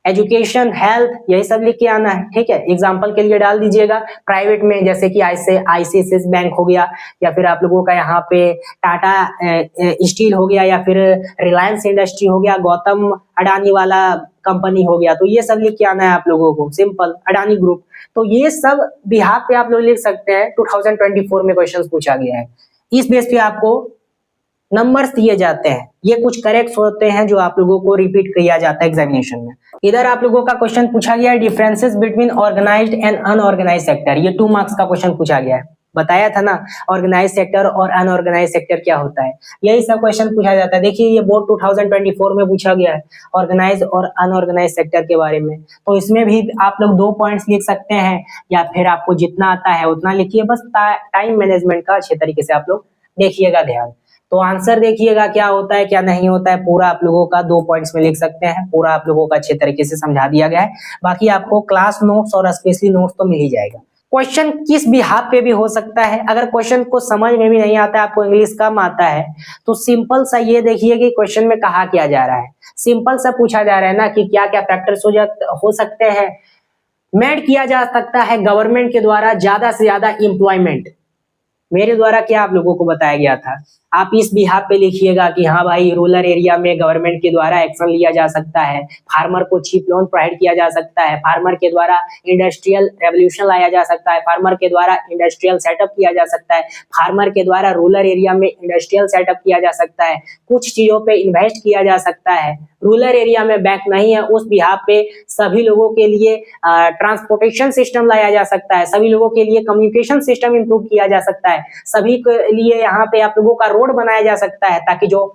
education, health, यही सब लिख के आना है, ठीक है। एग्जांपल के लिए डाल दीजिएगा। प्राइवेट में जैसे कि आईसीआईसीआई बैंक हो गया, या फिर आप लोगों का यहाँ पे टाटा स्टील हो गया, या फिर रिलायंस इंडस्ट्री हो गया, गौतम अडानी वाला कंपनी हो गया, तो ये सब लिख के आना है आप लोगों को, सिंपल, अडानी ग्रुप। तो ये सब बिहाफ पे आप लोग लिख सकते हैं। 2024 में क्वेश्चन पूछा गया है, इस बेस पे आपको नंबर्स दिए जाते हैं। ये कुछ करेक्ट होते हैं जो आप लोगों को रिपीट किया जाता है एग्जामिनेशन में। इधर आप लोगों का क्वेश्चन पूछा गया है differences between organised and unorganised sector. ये 2 मार्क्स का क्वेश्चन पूछा गया है, बताया था ना, ऑर्गेनाइज सेक्टर और अनऑर्गेनाइज सेक्टर क्या होता है, यही सब क्वेश्चन पूछा जाता है। देखिए ये बोर्ड 2024 में पूछा गया है ऑर्गेनाइज और अनऑर्गेनाइज सेक्टर के बारे में। तो इसमें भी आप लोग 2 पॉइंट्स लिख सकते हैं, या फिर आपको जितना आता है उतना लिखिए, बस टाइम मैनेजमेंट का अच्छे तरीके से आप लोग देखिएगा ध्यान। तो आंसर देखिएगा क्या होता है क्या नहीं होता है, पूरा आप लोगों का 2 पॉइंट्स में लिख सकते हैं, पूरा आप लोगों का अच्छे तरीके से समझा दिया गया है। बाकी आपको क्लास नोट्स और स्पेशली नोट्स तो मिल ही जाएगा। क्वेश्चन किस बिहाफ पे भी हो सकता है। अगर क्वेश्चन को समझ में भी नहीं आता है, आपको इंग्लिश कम आता है, तो सिंपल सा ये देखिए कि क्वेश्चन में कहा क्या जा रहा है। सिंपल सा पूछा जा रहा है ना कि क्या क्या फैक्टर्स हो सकते हैं। मेड किया जा सकता है गवर्नमेंट के द्वारा ज्यादा से ज्यादा एम्प्लॉयमेंट। मेरे द्वारा क्या आप लोगों को बताया गया था, आप इस बिहाफ पे लिखिएगा कि हाँ भाई रूरल एरिया में गवर्नमेंट के द्वारा एक्शन लिया जा सकता है, फार्मर को चीप लोन प्रोवाइड किया जा सकता है, फार्मर के द्वारा इंडस्ट्रियल रेवोल्यूशन लाया जा सकता है, फार्मर के द्वारा इंडस्ट्रियल सेटअप किया जा सकता है, फार्मर के द्वारा रूरल एरिया में इंडस्ट्रियल सेटअप किया जा सकता है, कुछ चीजों पे इन्वेस्ट किया जा सकता है। रूरल एरिया में बैंक नहीं है, उस बिहाफ पे सभी लोगों के लिए ट्रांसपोर्टेशन सिस्टम लाया जा सकता है, सभी लोगों के लिए कम्युनिकेशन सिस्टम इंप्रूव किया जा सकता है, सभी के लिए यहाँ पे आप लोगों का रोड बनाया जा सकता है, ताकि जो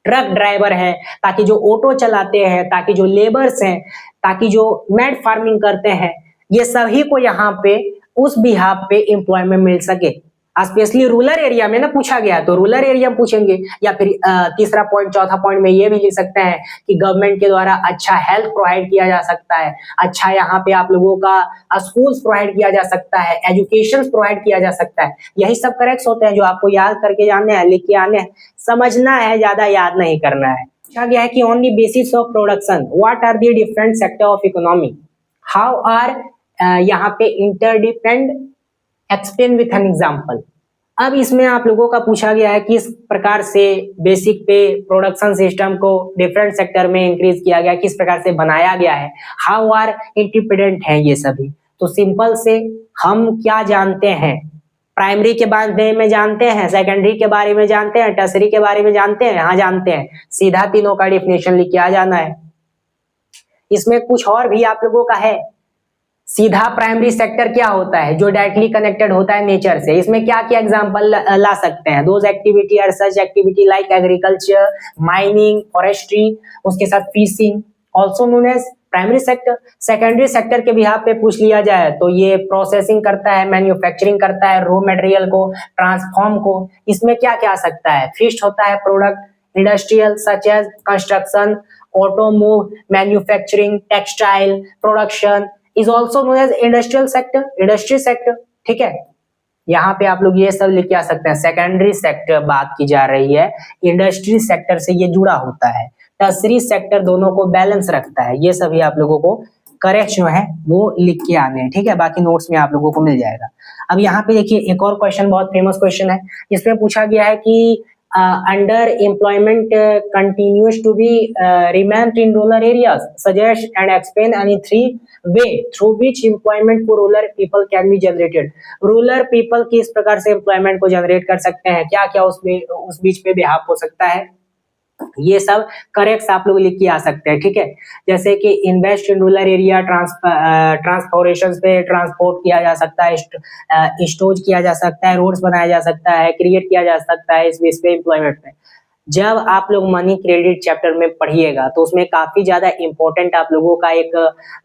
ट्रक ड्राइवर है, ताकि जो ऑटो चलाते हैं, ताकि जो लेबर्स हैं, ताकि जो मैड फार्मिंग करते हैं, ये सभी को यहाँ पे उस बिहाफ पे एम्प्लॉयमेंट मिल सके। स्पेशली रूरल एरिया में ना पूछा गया है, तो रूरल एरिया में पूछेंगे। या फिर तीसरा पॉइंट, चौथा पॉइंट में ये भी लिख सकते हैं कि गवर्नमेंट के द्वारा अच्छा हेल्थ प्रोवाइड किया जा सकता है, अच्छा यहाँ पे आप लोगों का स्कूल्स प्रोवाइड किया जा सकता है, एजुकेशन प्रोवाइड किया जा सकता है। यही सब करेक्ट होते हैं जो आपको याद करके जाने हैं, लिख के आने हैं, समझना है, ज्यादा याद नहीं करना है। पूछा गया है कि on the basis of production what are the different sector of economy, how are यहाँ पे interdepend, explain with an example. अब इसमें आप लोगों का पूछा गया है किस प्रकार से बेसिक पे प्रोडक्शन सिस्टम को डिफरेंट सेक्टर में इंक्रीज किया गया, किस प्रकार से बनाया गया है, हाउ आर इंडिपेंडेंट हैं ये सभी। तो सिंपल से हम क्या जानते हैं, प्राइमरी के बारे में जानते हैं, सेकेंडरी के बारे में जानते हैं, टर्सरी के बारे में जानते हैं, हाँ जानते हैं, सीधा तीनों का डिफिनेशन लिख के आ जाना है। इसमें कुछ और भी आप लोगों का है। सीधा प्राइमरी सेक्टर क्या होता है, जो डायरेक्टली कनेक्टेड होता है नेचर से। इसमें क्या क्या एग्जांपल ला सकते हैं, those activity are such activity like agriculture, mining, forestry, उसके साथ fishing, also known as primary sector. Secondary sector के बिहाफ पे पूछ लिया जाए तो ये प्रोसेसिंग करता है, मैन्युफैक्चरिंग करता है, रॉ मटेरियल को ट्रांसफॉर्म को। इसमें क्या क्या आ सकता है, फिस्ट होता है product, industrial such as construction, automobile, manufacturing, textile production is also known as industrial sector, industry sector. ठीक है, यहाँ पे आप लोग ये सब लिख के आ सकते हैं। सेकेंडरी सेक्टर बात की जा रही है, इंडस्ट्री सेक्टर से ये जुड़ा होता है, टर्सरी सेक्टर दोनों को बैलेंस रखता है। ये सभी आप लोगों को करेक्ट जो है वो लिख के आने हैं, ठीक है, बाकी नोट्स में आप लोगों को मिल जाएगा। अब यहाँ पे देखिए एक और क्वेश्चन, बहुत फेमस क्वेश्चन है। इसमें पूछा गया है कि under employment continues to be remained in rural areas, suggest and explain any three way through which employment for rural people can be generated। rural people किस प्रकार से employment को generate कर सकते हैं, क्या क्या उसमें उस बीच पे बिहाफ हो सकता है, ये सब करेक्ट आप लोग लिख के आ सकते हैं। ठीक है, जैसे कि invest in rural area, transportation पे ट्रांसपोर्ट किया जा सकता है, स्टोर किया जा सकता है, रोड्स बनाया जा सकता है, क्रिएट किया जा सकता है इस बेस पे एम्प्लॉयमेंट में। जब आप लोग मनी क्रेडिट चैप्टर में पढ़िएगा तो उसमें काफी ज्यादा इंपॉर्टेंट आप लोगों का एक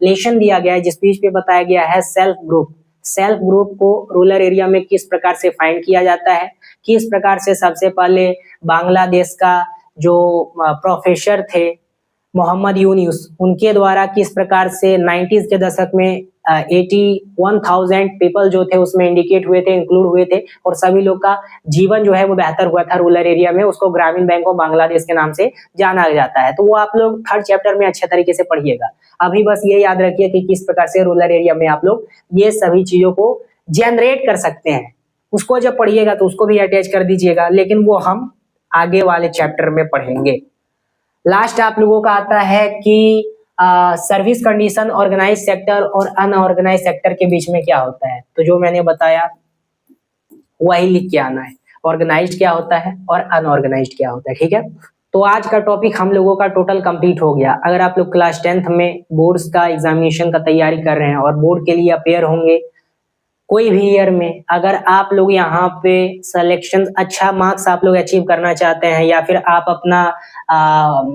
लेसन दिया गया है, जिस बीच पे बताया गया है सेल्फ ग्रुप। सेल्फ ग्रुप को रूरल एरिया में किस प्रकार से फाइंड किया जाता है, किस प्रकार से सबसे पहले बांग्लादेश का जो प्रोफेसर थे मोहम्मद यूनुस, उनके द्वारा किस प्रकार से 90s के दशक में 81,000 पीपल जो थे उसमें इंडिकेट हुए थे, इंक्लूड हुए थे, और सभी लोग का जीवन जो है वो बेहतर हुआ था रूरल एरिया में। उसको ग्रामीण बैंक ऑफ बांग्लादेश के नाम से जाना जाता है। तो वो आप लोग थर्ड चैप्टर में अच्छे तरीके से पढ़िएगा। अभी बस ये याद रखिए कि किस प्रकार से रूरल एरिया में आप लोग ये सभी चीजों को जनरेट कर सकते हैं। उसको जब पढ़िएगा तो उसको भी अटैच कर दीजिएगा, लेकिन वो हम आगे वाले चैप्टर में पढ़ेंगे। लास्ट आप लोगों का आता है कि सर्विस कंडीशन ऑर्गेनाइज सेक्टर और अनऑर्गेनाइज सेक्टर के बीच में क्या होता है। तो जो मैंने बताया वही लिख के आना है, ऑर्गेनाइज्ड क्या होता है और अनऑर्गेनाइज्ड क्या होता है। ठीक है, तो आज का टॉपिक हम लोगों का टोटल कंप्लीट हो गया। अगर आप लोग क्लास 10th में बोर्ड्स का एग्जामिनेशन का तैयारी कर रहे हैं और बोर्ड के लिए अपेयर होंगे कोई भी ईयर में, अगर आप लोग यहाँ पे सिलेक्शन अच्छा मार्क्स आप लोग अचीव करना चाहते हैं, या फिर आप अपना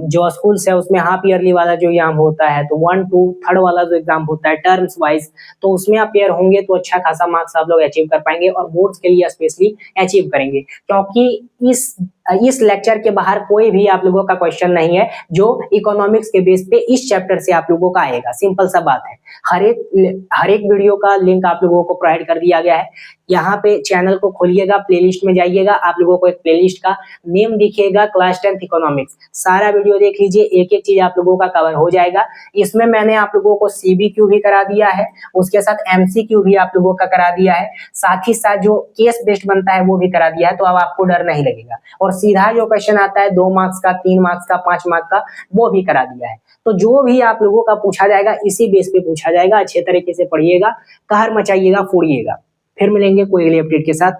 जो स्कूल है उसमें हाफ ईयरली वाला जो एग्जाम होता है, तो 1 to 3rd वाला जो एग्जाम होता है टर्म्स वाइज, तो उसमें अपेयर होंगे तो अच्छा खासा मार्क्स आप लोग अचीव कर पाएंगे और बोर्ड्स के लिए स्पेशली अचीव करेंगे। क्योंकि इस इस लेक्चर के बाहर कोई भी आप लोगों का क्वेश्चन नहीं है जो इकोनॉमिक्स के बेस पे इस चैप्टर से आप लोगों का आएगा। सिंपल सा बात है। हर एक वीडियो का लिंक आप लोगों को प्रोवाइड कर दिया गया है। यहाँ पे चैनल को खोलिएगा, प्लेलिस्ट में जाइएगा, आप लोगों को एक प्लेलिस्ट का नेम दिखेगा क्लास 10th इकोनॉमिक्स। सारा वीडियो देख लीजिए, एक एक चीज आप लोगों का कवर हो जाएगा। इसमें मैंने आप लोगों को CBQ भी करा दिया है, उसके साथ MCQ भी आप लोगों का करा दिया है, साथ ही साथ जो केस बेस्ड बनता है वो भी करा दिया है। तो अब आपको डर नहीं लगेगा। और सीधा जो क्वेश्चन आता है 2 मार्क्स का, 3 मार्क्स का, 5 मार्क्स का, वो भी करा दिया है। तो जो भी आप लोगों का पूछा जाएगा इसी बेस पे पूछा जाएगा। अच्छे तरीके से पढ़िएगा, कहर मचाइएगा, फोड़िएगा। फिर मिलेंगे कोई अगले अपडेट के साथ।